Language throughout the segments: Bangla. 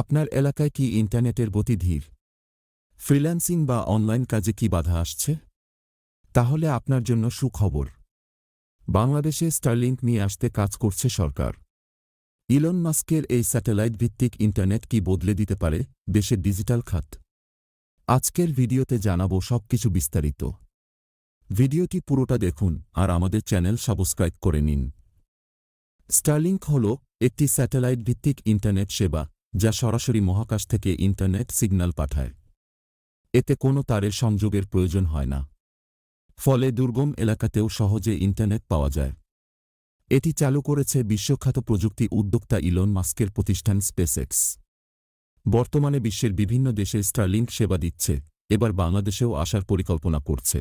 আপনার এলাকায় কি ইন্টারনেটের গতি ধীর? ফ্রিল্যান্সিং বা অনলাইন কাজে কি বাধা আসছে? তাহলে আপনার জন্য সুখবর। বাংলাদেশে স্টারলিংক নিয়ে আসতে কাজ করছে সরকার। ইলন মাস্কের এই স্যাটেলাইট ভিত্তিক ইন্টারনেট কি বদলে দিতে পারে দেশের ডিজিটাল খাত? আজকের ভিডিওতে জানাবো সবকিছু বিস্তারিত। ভিডিওটি পুরোটা দেখুন আর আমাদের চ্যানেল সাবস্ক্রাইব করে নিন। স্টারলিংক হল একটি স্যাটেলাইট ভিত্তিক ইন্টারনেট সেবা যা সরাসরি মহাকাশ থেকে ইন্টারনেট সিগন্যাল পাঠায়। এতে কোনো তারের সংযোগের প্রয়োজন হয় না। ফলে দুর্গম এলাকাতেও সহজে ইন্টারনেট পাওয়া যায়। এটি চালু করেছে বিশ্বখ্যাত প্রযুক্তি উদ্যোক্তা ইলন মাস্কের প্রতিষ্ঠান স্পেসএক্স। বর্তমানে বিশ্বের বিভিন্ন দেশে স্টারলিংক সেবা দিচ্ছে, এবার বাংলাদেশেও আসার পরিকল্পনা করছে।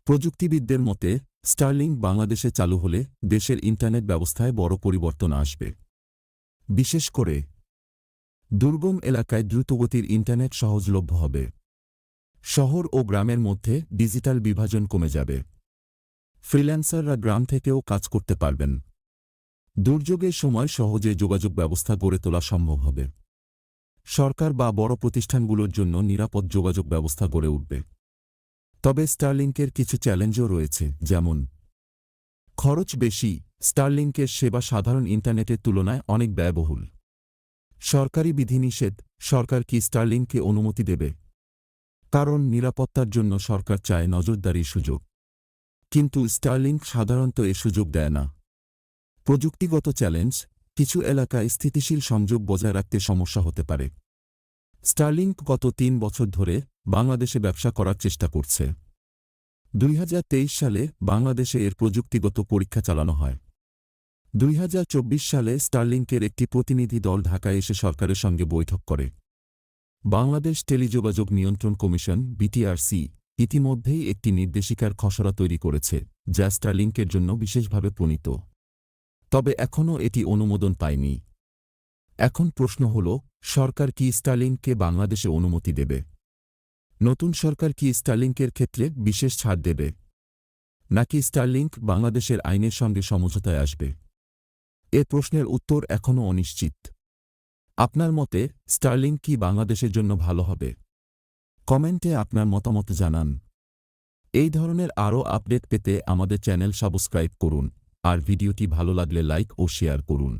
প্রযুক্তিবিদদের মতে স্টারলিংক বাংলাদেশে চালু হলে দেশের ইন্টারনেট ব্যবস্থায় বড় পরিবর্তন আসবে। বিশেষ করে দুর্গম এলাকায় দ্রুতগতির ইন্টারনেট সহজলভ্য হবে। শহর ও গ্রামের মধ্যে ডিজিটাল বিভাজন কমে যাবে। ফ্রিল্যান্সাররা গ্রাম থেকেও কাজ করতে পারবেন। দুর্যোগের সময় সহজে যোগাযোগ ব্যবস্থা গড়ে তোলা সম্ভব হবে। সরকার বা বড় প্রতিষ্ঠানগুলোর জন্য নিরাপদ যোগাযোগ ব্যবস্থা গড়ে উঠবে। তবে স্টারলিংকের কিছু চ্যালেঞ্জও রয়েছে, যেমন খরচ বেশি। স্টারলিংকের সেবা সাধারণ ইন্টারনেটের তুলনায় অনেক ব্যয়বহুল। সরকারি বিধিনিষেধ। সরকার কি স্টারলিংককে অনুমতি দেবে? কারণ নিরাপত্তার জন্য সরকার চায় নজরদারির সুযোগ। কিন্তু স্টারলিংক সাধারণত এ সুযোগ দেয় না। প্রযুক্তিগত চ্যালেঞ্জ। কিছু এলাকায় স্থিতিশীল সংযোগ বজায় রাখতে সমস্যা হতে পারে। স্টারলিংক গত ৩ বছর ধরে বাংলাদেশে ব্যবসা করার চেষ্টা করছে। ২০২৩ সালে বাংলাদেশে এর প্রযুক্তিগত পরীক্ষা চালানো হয়। ২০২৪ সালে স্টারলিংকের একটি প্রতিনিধি দল ঢাকায় এসে সরকারের সঙ্গে বৈঠক করে। বাংলাদেশ টেলিযোগাযোগ নিয়ন্ত্রণ কমিশন বিটিআরসি ইতিমধ্যেই একটি নির্দেশিকার খসড়া তৈরি করেছে, যা স্টারলিংকের জন্য বিশেষভাবে প্রণীত। তবে এখনও এটি অনুমোদন পায়নি। এখন প্রশ্ন হল, সরকার কি স্টারলিংককে বাংলাদেশে অনুমতি দেবে? নতুন সরকার কি স্টারলিংকের ক্ষেত্রে বিশেষ ছাড় দেবে? নাকি স্টারলিংক বাংলাদেশের আইনের সঙ্গে সমঝোতায় আসবে? এ প্রশ্নের উত্তর এখনও অনিশ্চিত। আপনার মতে স্টারলিংক কি বাংলাদেশের জন্য ভালো হবে? কমেন্টে আপনার মতামত জানান। এই ধরনের আরও আপডেট পেতে আমাদের চ্যানেল সাবস্ক্রাইব করুন আর ভিডিওটি ভালো লাগলে লাইক ও শেয়ার করুন।